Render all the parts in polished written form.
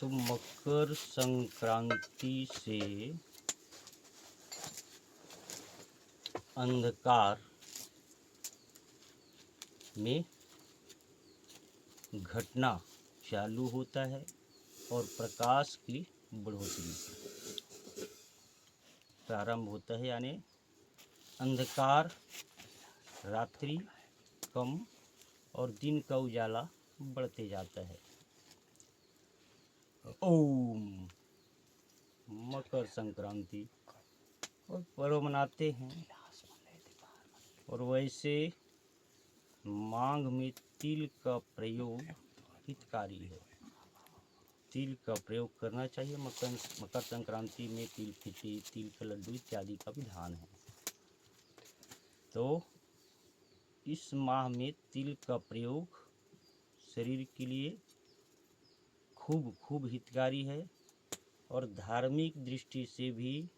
तो मकर संक्रांति से अंधकार में घटना चालू होता है और प्रकाश की बढ़ोतरी प्रारंभ होता है, यानी अंधकार रात्रि कम और दिन का उजाला बढ़ते जाता है। ओम मकर संक्रांति और पर्व मनाते हैं। और वैसे माघ में तिल का प्रयोग हितकारी है। तिल का प्रयोग करना चाहिए। मकर संक्रांति में तिल खिचड़ी, तिल का लड्डू इत्यादि का विधान है। तो इस माह में तिल का प्रयोग शरीर के लिए खूब हितकारी है और धार्मिक दृष्टि से भी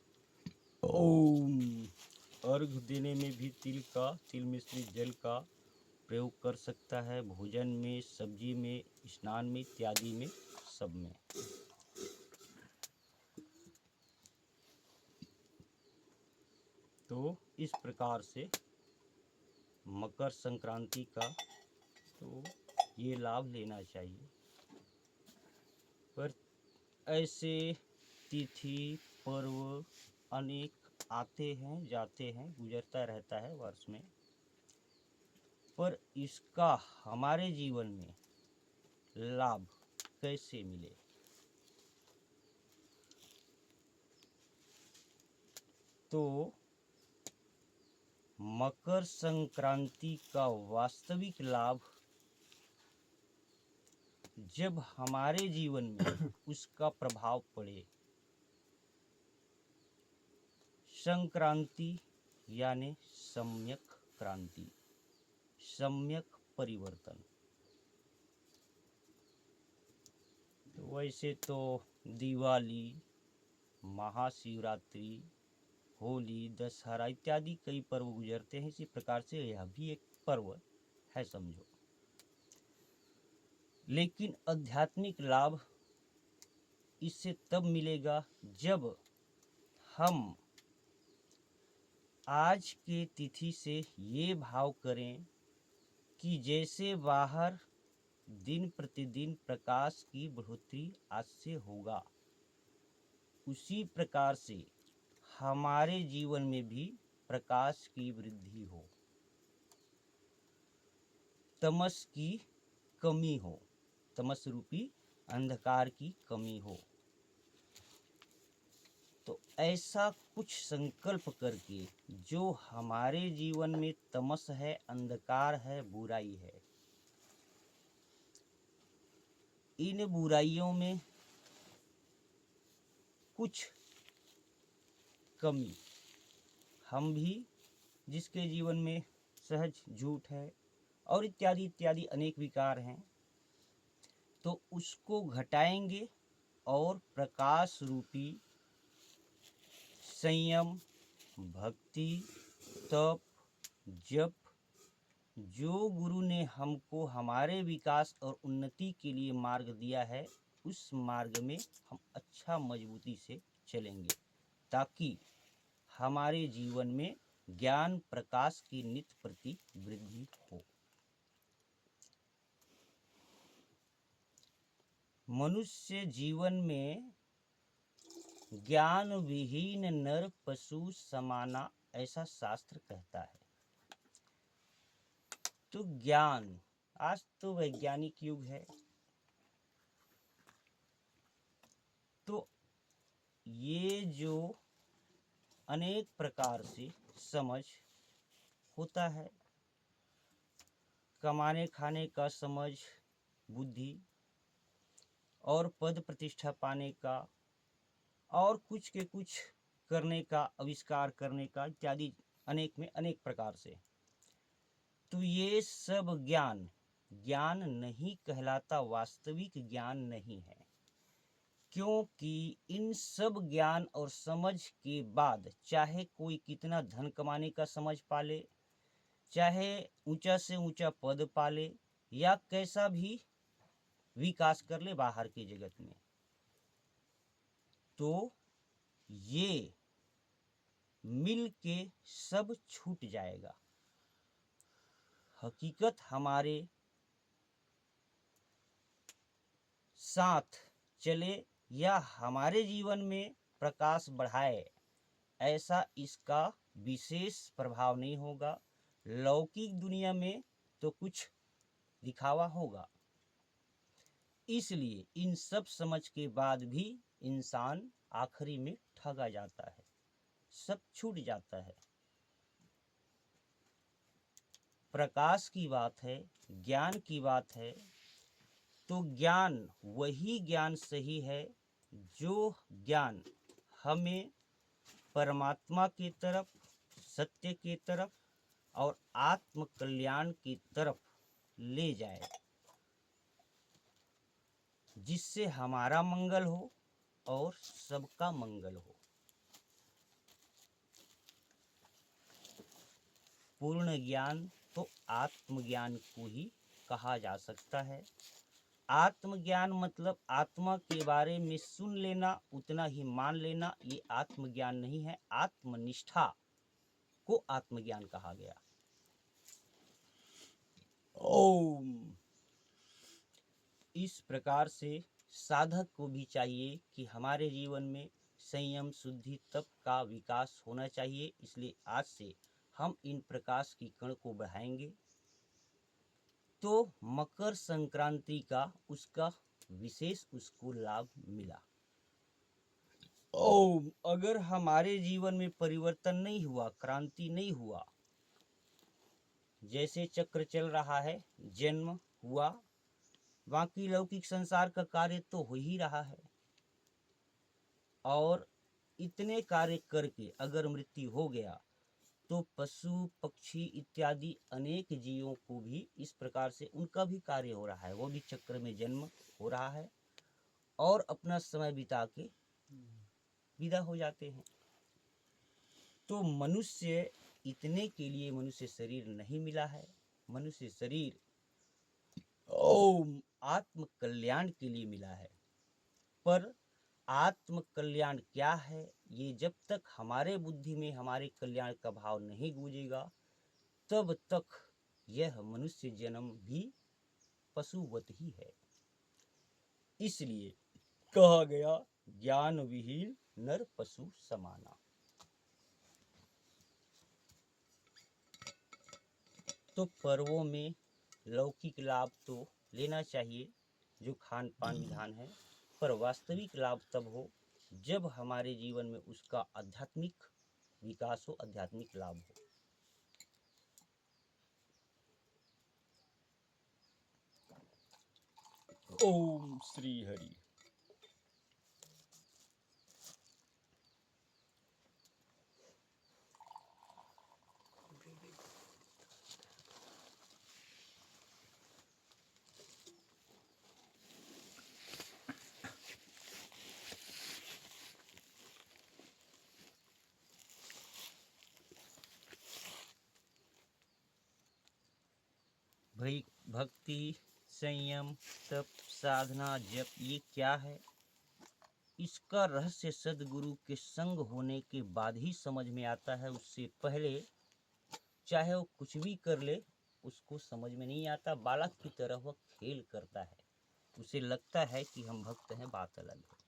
ओम अर्घ देने में भी तिल मिश्रित जल का प्रयोग कर सकता है। भोजन में, सब्जी में, स्नान में इत्यादि में, सब में। तो इस प्रकार से मकर संक्रांति का तो ये लाभ लेना चाहिए। पर ऐसे तिथि पर्व अनेक आते हैं, जाते हैं, गुजरता रहता है वर्ष में। पर इसका हमारे जीवन में लाभ कैसे मिले? तो मकर संक्रांति का वास्तविक लाभ जब हमारे जीवन में उसका प्रभाव पड़े। संक्रांति यानी सम्यक क्रांति, सम्यक परिवर्तन। तो वैसे तो दिवाली, महाशिवरात्रि, होली, दशहरा इत्यादि कई पर्व गुजरते हैं। इसी प्रकार से यह भी एक पर्व है, समझो। लेकिन आध्यात्मिक लाभ इससे तब मिलेगा जब हम आज के तिथि से ये भाव करें कि जैसे बाहर दिन प्रतिदिन प्रकाश की बढ़ोतरी आज से होगा, उसी प्रकार से हमारे जीवन में भी प्रकाश की वृद्धि हो, तमस की कमी हो, तमस रूपी अंधकार की कमी हो। तो ऐसा कुछ संकल्प करके जो हमारे जीवन में तमस है, अंधकार है, बुराई है, इन बुराइयों में कुछ कमी, हम भी जिसके जीवन में सहज झूठ है और इत्यादि इत्यादि अनेक विकार हैं, तो उसको घटाएंगे और प्रकाश रूपी संयम, भक्ति, तप, जप, जो गुरु ने हमको हमारे विकास और उन्नति के लिए मार्ग दिया है, उस मार्ग में हम अच्छा मजबूती से चलेंगे, ताकि हमारे जीवन में ज्ञान प्रकाश की नित्य प्रति वृद्धि हो। मनुष्य जीवन में ज्ञान विहीन नर पशु समाना, ऐसा शास्त्र कहता है। तो ज्ञान, आज तो वैज्ञानिक युग है, तो ये जो अनेक प्रकार से समझ होता है, कमाने खाने का समझ, बुद्धि और पद प्रतिष्ठा पाने का और कुछ के कुछ करने का, आविष्कार करने का इत्यादि अनेक में अनेक प्रकार से। तो ये सब ज्ञान ज्ञान नहीं कहलाता, वास्तविक ज्ञान नहीं है। क्योंकि इन सब ज्ञान और समझ के बाद चाहे कोई कितना धन कमाने का समझ पाले, चाहे ऊंचा से ऊंचा पद पाले, या कैसा भी विकास कर ले बाहर के जगत में, तो ये मिल के सब छूट जाएगा। हकीकत हमारे साथ चले या हमारे जीवन में प्रकाश बढ़ाए, ऐसा इसका विशेष प्रभाव नहीं होगा। लौकिक दुनिया में तो कुछ दिखावा होगा। इसलिए इन सब समझ के बाद भी इंसान आखिरी में ठगा जाता है, सब छूट जाता है। प्रकाश की बात है, ज्ञान की बात है, तो ज्ञान वही ज्ञान सही है जो ज्ञान हमें परमात्मा की तरफ, सत्य की तरफ और आत्म कल्याण की तरफ ले जाए, जिससे हमारा मंगल हो और सबका मंगल हो। पूर्ण ज्ञान तो आत्मज्ञान को ही कहा जा सकता है। आत्मज्ञान मतलब आत्मा के बारे में सुन लेना, उतना ही मान लेना, ये आत्मज्ञान नहीं है। आत्मनिष्ठा को आत्मज्ञान कहा गया। ओम। इस प्रकार से साधक को भी चाहिए कि हमारे जीवन में संयम, शुद्धि, तप का विकास होना चाहिए। इसलिए आज से हम इन प्रकाश की कण को बढ़ाएंगे तो मकर संक्रांति का उसका विशेष उसको लाभ मिला। ओम। अगर हमारे जीवन में परिवर्तन नहीं हुआ, क्रांति नहीं हुआ, जैसे चक्र चल रहा है, जन्म हुआ, बाकी लौकिक संसार का कार्य तो हो ही रहा है, और इतने कार्य करके अगर मृत्यु हो गया तो पशु पक्षी इत्यादि अनेक जीवों को भी इस प्रकार से उनका भी कार्य हो रहा है, वो भी चक्र में जन्म हो रहा है और अपना समय बिता के विदा हो जाते हैं। तो मनुष्य इतने के लिए मनुष्य शरीर नहीं मिला है। मनुष्य शरीर ओम आत्म कल्याण के लिए मिला है। पर आत्म कल्याण क्या है, ये जब तक हमारे बुद्धि में हमारे कल्याण का भाव नहीं गूंजेगा, तब तक यह मनुष्य जन्म भी पशुवत ही है। इसलिए कहा गया, ज्ञान विहीन नर पशु समाना। तो पर्वों में लौकिक लाभ तो लेना चाहिए, जो खान पान विधान है, पर वास्तविक लाभ तब हो जब हमारे जीवन में उसका आध्यात्मिक विकास हो, आध्यात्मिक लाभ हो। ओम श्री हरि। भाई भक्ति, संयम, तप, साधना, जप, ये क्या है? इसका रहस्य सदगुरु के संग होने के बाद ही समझ में आता है। उससे पहले चाहे वो कुछ भी कर ले, उसको समझ में नहीं आता। बालक की तरह वह खेल करता है, उसे लगता है कि हम भक्त हैं, बात अलग है।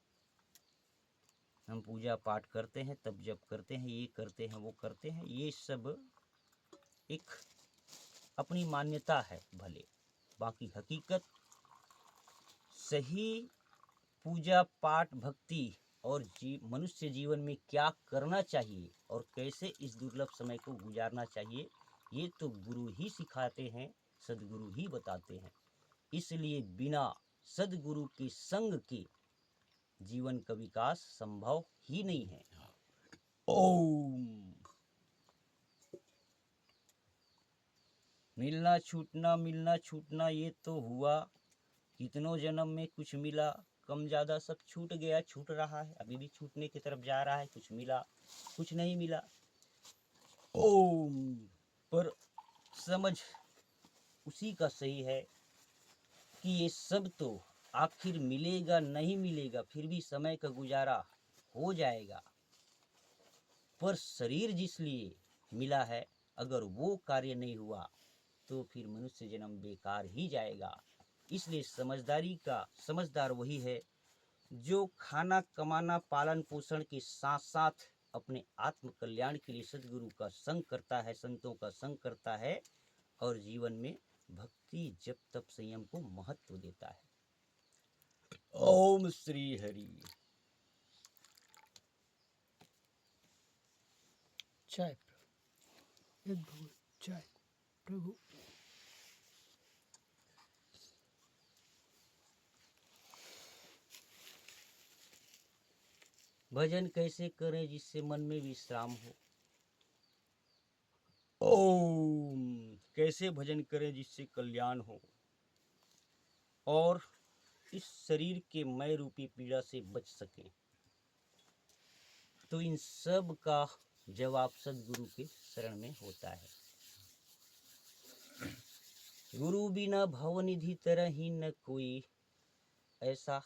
हम पूजा पाठ करते हैं, तब जब करते हैं, ये करते हैं, वो करते हैं, ये सब एक अपनी मान्यता है भले, बाकी हकीकत सही पूजा पाठ भक्ति और मनुष्य जीवन में क्या करना चाहिए और कैसे इस दुर्लभ समय को गुजारना चाहिए, ये तो गुरु ही सिखाते हैं, सदगुरु ही बताते हैं। इसलिए बिना सदगुरु के संग के जीवन का विकास संभव ही नहीं है। ओम। मिलना छूटना ये तो हुआ, कितनों जन्म में कुछ मिला, कम ज़्यादा सब छूट गया, छूट रहा है, अभी भी छूटने की तरफ जा रहा है। कुछ मिला, कुछ नहीं मिला। ओम। पर समझ उसी का सही है कि ये सब तो आखिर मिलेगा नहीं मिलेगा, फिर भी समय का गुजारा हो जाएगा, पर शरीर जिस लिए मिला है अगर वो कार्य नहीं हुआ तो फिर मनुष्य जन्म बेकार ही जाएगा। इसलिए समझदार वही है जो खाना कमाना पालन पोषण के साथ साथ अपने आत्म कल्याण के लिए सदगुरु का संग करता है, संतों का संग करता है और जीवन में भक्ति जप तप संयम को महत्व देता है। ओम श्री हरि। चाय प्रभु, एक भगवान चाय प्रभु। भजन कैसे करें जिससे मन में विश्राम हो? ओम। कैसे भजन करें जिससे कल्याण हो और इस शरीर के मय रूपी पीड़ा से बच सके? तो इन सब का जवाब सदगुरु के शरण में होता है। गुरु बिना भवनिधि तरहि न कोई, ऐसा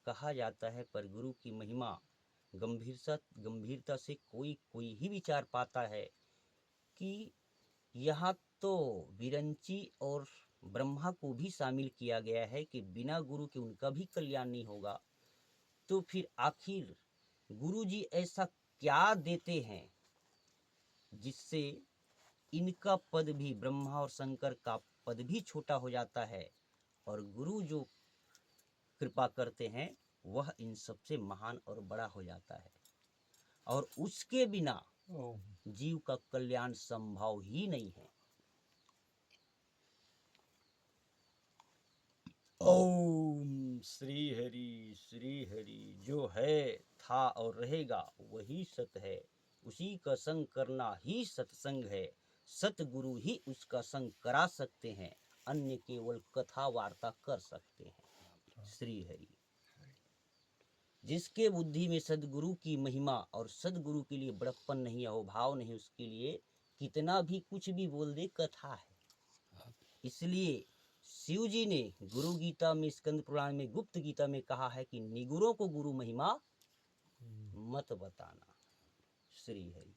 कहा जाता है, पर गुरु की महिमा गंभीरता से कोई ही विचार पाता है कि यहाँ तो विरंची और ब्रह्मा को भी शामिल किया गया है कि बिना गुरु के उनका भी कल्याण नहीं होगा। तो फिर आखिर गुरु जी ऐसा क्या देते हैं जिससे इनका पद भी, ब्रह्मा और शंकर का पद भी छोटा हो जाता है और गुरु जो कृपा करते हैं वह इन सबसे महान और बड़ा हो जाता है और उसके बिना जीव का कल्याण संभव ही नहीं है। ओम श्री हरि। जो है था और रहेगा वही सत है, उसी का संग करना ही सत्संग है, सतगुरु ही उसका संग करा सकते हैं, अन्य केवल कथा वार्ता कर सकते हैं। श्री हरि। जिसके बुद्धि में सदगुरु की महिमा और सदगुरु के लिए बड़प्पन नहीं, अहोभाव नहीं, उसके लिए कितना भी कुछ भी बोल दे कथा है। इसलिए शिव जी ने गुरु गीता में, स्कंद पुराण में, गुप्त गीता में कहा है कि निगुरों को गुरु महिमा मत बताना। श्री हरि।